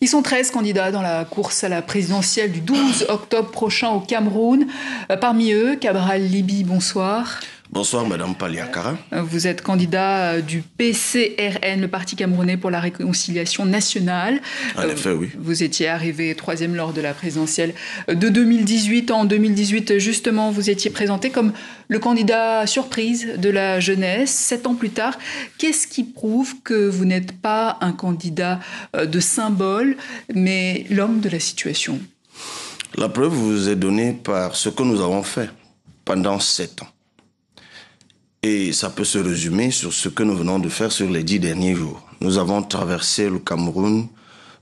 Ils sont 13 candidats dans la course à la présidentielle du 12 octobre prochain au Cameroun. Parmi eux, Cabral Libby, bonsoir. Bonsoir, Madame Paliakara. Vous êtes candidat du PCRN, le Parti camerounais pour la réconciliation nationale. En effet, oui. Vous étiez arrivé 3e lors de la présidentielle de 2018. En 2018, justement, vous étiez présenté comme le candidat surprise de la jeunesse. 7 ans plus tard, qu'est-ce qui prouve que vous n'êtes pas un candidat de symbole, mais l'homme de la situation? La preuve vous est donnée par ce que nous avons fait pendant 7 ans. Et ça peut se résumer sur ce que nous venons de faire sur les 10 derniers jours. Nous avons traversé le Cameroun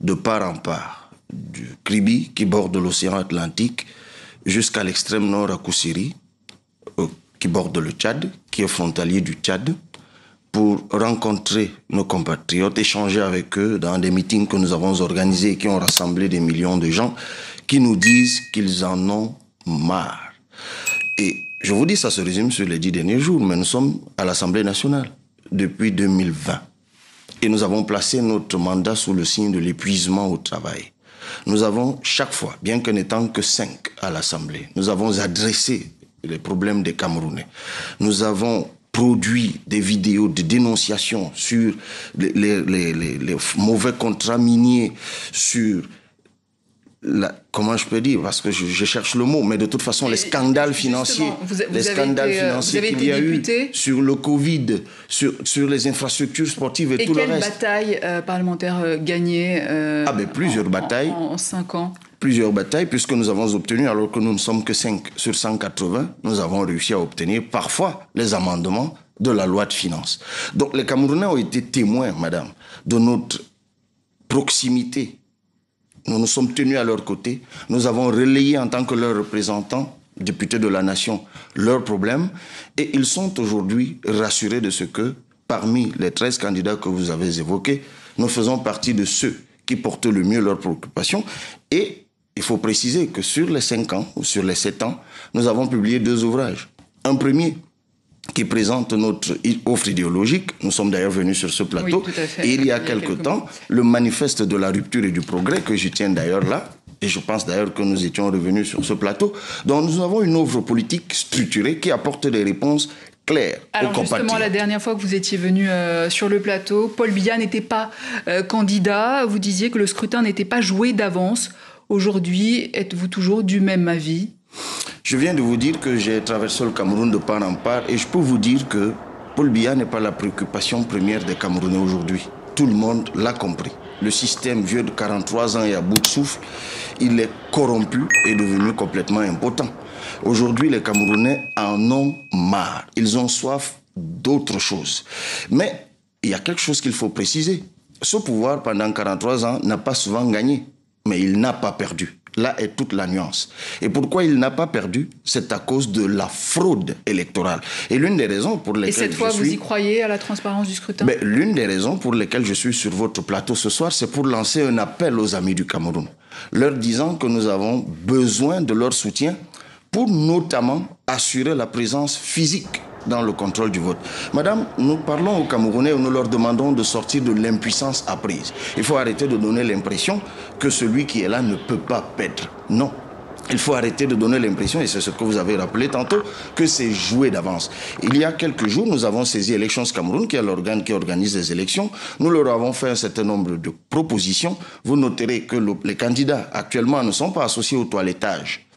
de part en part, du Kribi, qui borde l'océan Atlantique, jusqu'à l'extrême nord à Koussiri, qui borde le Tchad, qui est frontalier du Tchad, pour rencontrer nos compatriotes, échanger avec eux dans des meetings que nous avons organisés et qui ont rassemblé des millions de gens qui nous disent qu'ils en ont marre. Et je vous dis, ça se résume sur les 10 derniers jours, mais nous sommes à l'Assemblée nationale depuis 2020. Et nous avons placé notre mandat sous le signe de l'épuisement au travail. Nous avons chaque fois, bien que n'étant que 5 à l'Assemblée, nous avons adressé les problèmes des Camerounais. Nous avons produit des vidéos de dénonciation sur les mauvais contrats miniers, sur... comment je peux dire, parce que je cherche le mot, mais de toute façon, les scandales financiers, qu'il y a eu sur le Covid, sur les infrastructures sportives et tout le reste. Et quelle bataille parlementaire gagnée plusieurs batailles. En 5 ans. Plusieurs batailles, puisque nous avons obtenu, alors que nous ne sommes que 5 sur 180, nous avons réussi à obtenir parfois les amendements de la loi de finances. Donc les Camerounais ont été témoins, madame, de notre proximité. Nous nous sommes tenus à leur côté. Nous avons relayé en tant que leurs représentants, députés de la nation, leurs problèmes. Et ils sont aujourd'hui rassurés de ce que, parmi les 13 candidats que vous avez évoqués, nous faisons partie de ceux qui portent le mieux leurs préoccupations. Et il faut préciser que sur les 5 ans, ou sur les 7 ans, nous avons publié 2 ouvrages. Un premier qui présente notre offre idéologique. Nous sommes d'ailleurs venus sur ce plateau. Oui, tout à fait. Et il y a quelque temps, le manifeste de la rupture et du progrès, que je tiens d'ailleurs là, et je pense d'ailleurs que nous étions revenus sur ce plateau. Donc nous avons une offre politique structurée qui apporte des réponses claires aux compatriotes. Alors justement, la dernière fois que vous étiez venu sur le plateau, Paul Biya n'était pas candidat. Vous disiez que le scrutin n'était pas joué d'avance. Aujourd'hui, êtes-vous toujours du même avis ? Je viens de vous dire que j'ai traversé le Cameroun de part en part et je peux vous dire que Paul Biya n'est pas la préoccupation première des Camerounais aujourd'hui. Tout le monde l'a compris. Le système vieux de 43 ans et à bout de souffle, il est corrompu et devenu complètement impotent. Aujourd'hui, les Camerounais en ont marre. Ils ont soif d'autre chose. Mais il y a quelque chose qu'il faut préciser. Ce pouvoir, pendant 43 ans, n'a pas souvent gagné, mais il n'a pas perdu. Là est toute la nuance. Et pourquoi il n'a pas perdu? C'est à cause de la fraude électorale. Et l'une des raisons pour lesquelles... Et cette fois, vous y croyez à la transparence du scrutin? L'une des raisons pour lesquelles je suis sur votre plateau ce soir, c'est pour lancer un appel aux amis du Cameroun, leur disant que nous avons besoin de leur soutien pour notamment assurer la présence physique dans le contrôle du vote. Madame, nous parlons aux Camerounais et nous leur demandons de sortir de l'impuissance apprise. Il faut arrêter de donner l'impression que celui qui est là ne peut pas perdre. Non. Il faut arrêter de donner l'impression, et c'est ce que vous avez rappelé tantôt, que c'est joué d'avance. Il y a quelques jours, nous avons saisi Elections Cameroun, qui est l'organe qui organise les élections. Nous leur avons fait un certain nombre de propositions. Vous noterez que les candidats actuellement ne sont pas associés au toilettage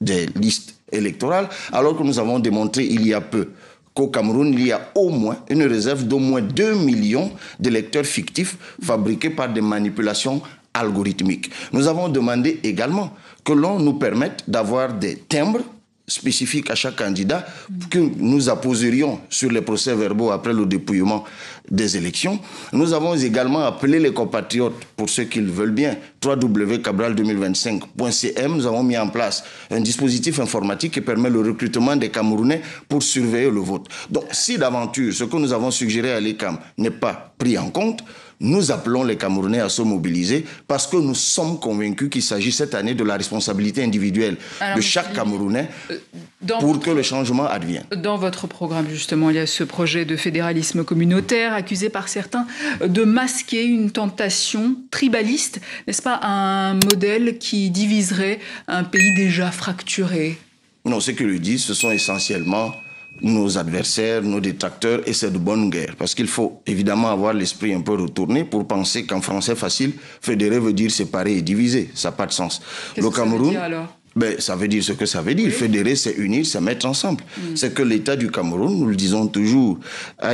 des listes électorales, alors que nous avons démontré il y a peu qu'au Cameroun, il y a au moins une réserve d'au moins 2 millions d'électeurs fictifs fabriqués par des manipulations algorithmiques. Nous avons demandé également que l'on nous permette d'avoir des timbres spécifiques à chaque candidat que nous apposerions sur les procès-verbaux après le dépouillement des élections. Nous avons également appelé les compatriotes, pour ceux qui le veulent bien, www.cabral2025.cm. Nous avons mis en place un dispositif informatique qui permet le recrutement des Camerounais pour surveiller le vote. Donc, si d'aventure, ce que nous avons suggéré à l'ECAM n'est pas pris en compte, Nous appelons les Camerounais à se mobiliser parce que nous sommes convaincus qu'il s'agit cette année de la responsabilité individuelle de chaque Camerounais pour que le changement advienne. Dans votre programme, justement, il y a ce projet de fédéralisme communautaire accusé par certains de masquer une tentation tribaliste, n'est-ce pas, un modèle qui diviserait un pays déjà fracturé? Non, ceux qui le disent, ce sont essentiellement nos adversaires, nos détracteurs, et c'est de bonne guerre. Parce qu'il faut évidemment avoir l'esprit un peu retourné pour penser qu'en français facile, fédérer veut dire séparer et diviser. Ça n'a pas de sens. Qu'est-ce que ça veut dire alors ? Ça veut dire ce que ça veut dire. Oui. Fédérer, c'est unir, c'est mettre ensemble. C'est que l'État du Cameroun, nous le disons toujours, a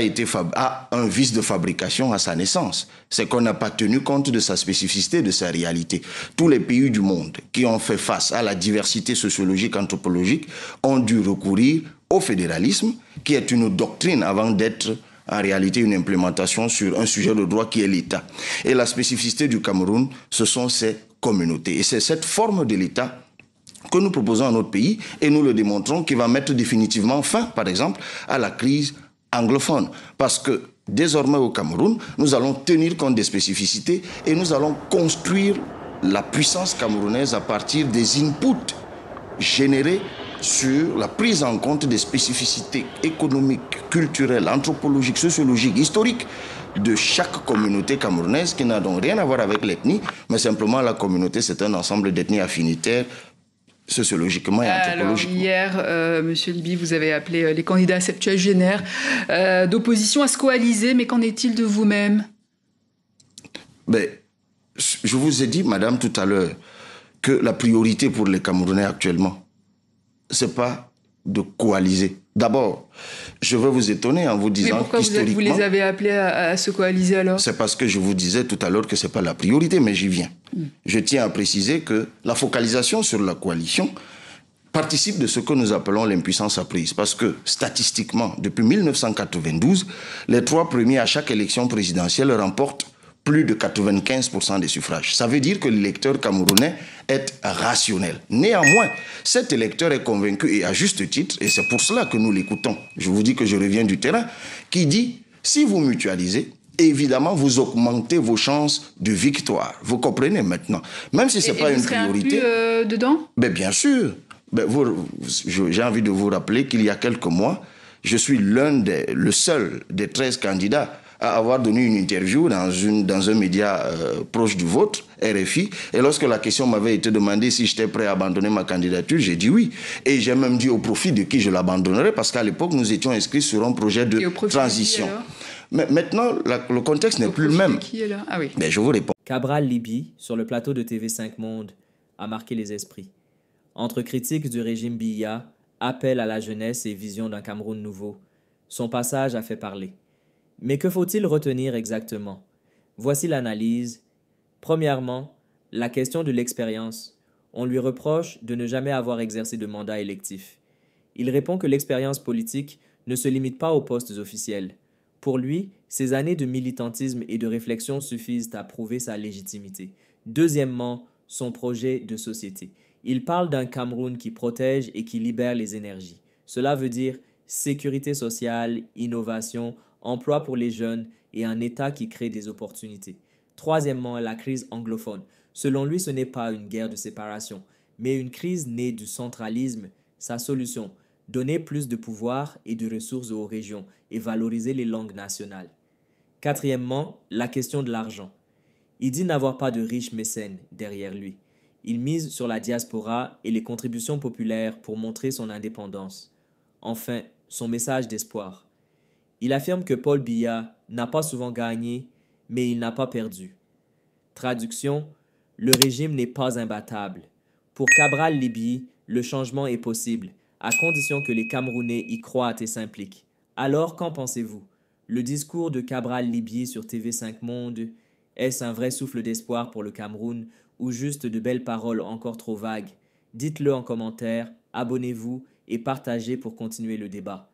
un vice de fabrication à sa naissance. C'est qu'on n'a pas tenu compte de sa spécificité, de sa réalité. Tous les pays du monde qui ont fait face à la diversité sociologique, anthropologique, ont dû recourir au fédéralisme, qui est une doctrine avant d'être en réalité une implémentation sur un sujet de droit qui est l'État. Et la spécificité du Cameroun, ce sont ces communautés. Et c'est cette forme de l'État que nous proposons à notre pays, et nous le démontrons, qui va mettre définitivement fin, par exemple, à la crise anglophone. Parce que désormais au Cameroun, nous allons tenir compte des spécificités et nous allons construire la puissance camerounaise à partir des inputs générés sur la prise en compte des spécificités économiques, culturelles, anthropologiques, sociologiques, historiques de chaque communauté camerounaise, qui n'a donc rien à voir avec l'ethnie, mais simplement la communauté, c'est un ensemble d'ethnies affinitaires, sociologiquement et anthropologiquement. Alors hier, Monsieur Liby, vous avez appelé les candidats septuagénaires d'opposition à se coaliser, mais qu'en est-il de vous-même? Je vous ai dit, madame, tout à l'heure, que la priorité pour les Camerounais actuellement, c'est pas de coaliser. D'abord, je veux vous étonner en vous disant qu'historiquement... Mais pourquoi vous les avez appelés à se coaliser alors? C'est parce que je vous disais tout à l'heure que ce n'est pas la priorité, mais j'y viens. Je tiens à préciser que la focalisation sur la coalition participe de ce que nous appelons l'impuissance apprise. Parce que statistiquement, depuis 1992, les 3 premiers à chaque élection présidentielle remportent plus de 95% des suffrages. Ça veut dire que l'électeur camerounais est rationnel. Néanmoins, cet électeur est convaincu, et à juste titre, et c'est pour cela que nous l'écoutons, je vous dis que je reviens du terrain, qui dit, si vous mutualisez, évidemment, vous augmentez vos chances de victoire. Vous comprenez maintenant? Même si ce n'est pas une priorité... dedans? Bien sûr. J'ai envie de vous rappeler qu'il y a quelques mois, je suis le seul des 13 candidats à avoir donné une interview dans un média proche du vôtre, RFI, et lorsque la question m'avait été demandée si j'étais prêt à abandonner ma candidature, j'ai dit oui. Et j'ai même dit au profit de qui je l'abandonnerais, parce qu'à l'époque, nous étions inscrits sur un projet de transition. Mais maintenant, le contexte n'est plus le même. Qui est là? Ah oui. Je vous réponds. Cabral Liby, sur le plateau de TV5 Monde, a marqué les esprits. Entre critiques du régime Biya, appel à la jeunesse et vision d'un Cameroun nouveau, son passage a fait parler. Mais que faut-il retenir exactement? Voici l'analyse. Premièrement, la question de l'expérience. On lui reproche de ne jamais avoir exercé de mandat électif. Il répond que l'expérience politique ne se limite pas aux postes officiels. Pour lui, ces années de militantisme et de réflexion suffisent à prouver sa légitimité. Deuxièmement, son projet de société. Il parle d'un Cameroun qui protège et qui libère les énergies. Cela veut dire sécurité sociale, innovation, emploi pour les jeunes et un État qui crée des opportunités. Troisièmement, la crise anglophone. Selon lui, ce n'est pas une guerre de séparation, mais une crise née du centralisme. Sa solution, donner plus de pouvoir et de ressources aux régions et valoriser les langues nationales. Quatrièmement, la question de l'argent. Il dit n'avoir pas de riches mécènes derrière lui. Il mise sur la diaspora et les contributions populaires pour montrer son indépendance. Enfin, son message d'espoir. Il affirme que Paul Biya n'a pas souvent gagné, mais il n'a pas perdu. Traduction, le régime n'est pas imbattable. Pour Cabral Liby, le changement est possible, à condition que les Camerounais y croient et s'impliquent. Alors, qu'en pensez-vous? Le discours de Cabral Liby sur TV5 Monde, est-ce un vrai souffle d'espoir pour le Cameroun ou juste de belles paroles encore trop vagues? Dites-le en commentaire, abonnez-vous et partagez pour continuer le débat.